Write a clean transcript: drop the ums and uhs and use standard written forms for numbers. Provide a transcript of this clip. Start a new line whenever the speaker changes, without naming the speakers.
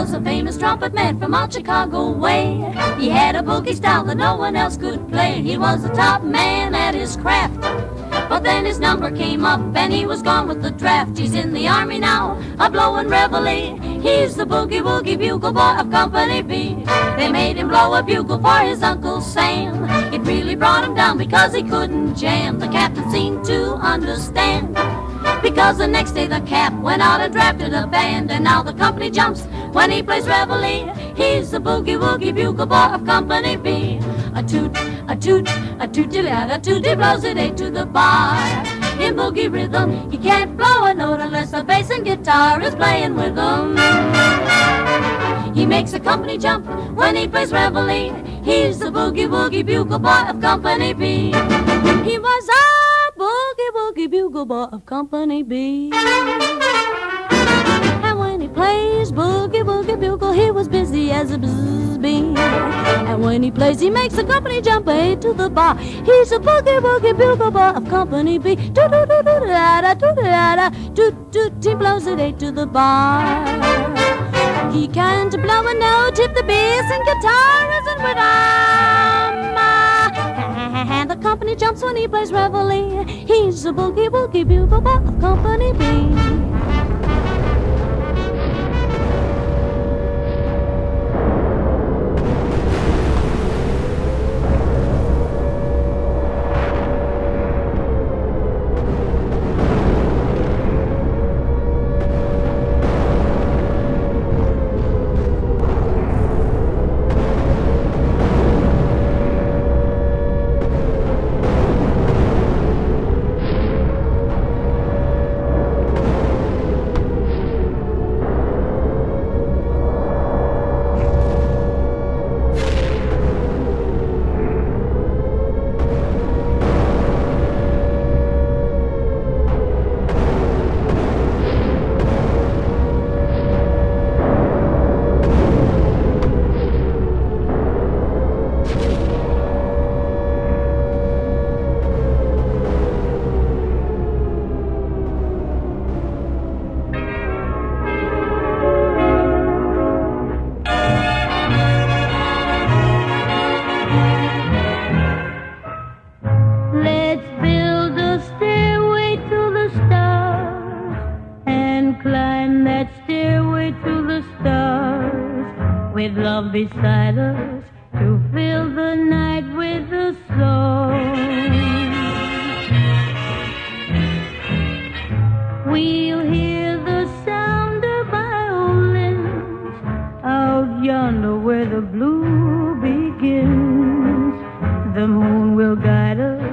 was a famous trumpet man from out Chicago way. He had a boogie style that no one else could play. He was the top man at his craft. But then his number came up and he was gone with the draft. He's in the army now, a blowin' reveille. He's the boogie-woogie bugle boy of Company B. They made him blow a bugle for his Uncle Sam. It really brought him down because he couldn't jam. The captain seemed to understand, because the next day the cap went out and drafted a band. And now the company jumps when he plays reveille. He's the boogie-woogie bugle boy of Company B. A toot, a toot, a toot-a-toot, a toot, he blows it eight to the bar. In boogie rhythm, he can't blow a note unless the bass and guitar is playing with him. He makes the company jump when he plays reveille. He's the boogie-woogie bugle boy of Company B. He was a boogie-woogie bugle boy of Company B. And when he plays boogie-woogie bugle, he was busy as a bee. And when he plays, he makes the company jump eight to the bar. He's a boogie-woogie bugle boy of Company B. Toot-toot-toot-da-da, toot-da-da, toot-toot, he blows it eight to the bar. He can't blow a note if the bass and guitar isn't with him. And the company jumps when he plays reveille. He's a boogie-woogie bugle boy of Company B.
With love beside us to fill the night with a song. We'll hear the sound of violins out yonder where the blue begins. The moon will guide us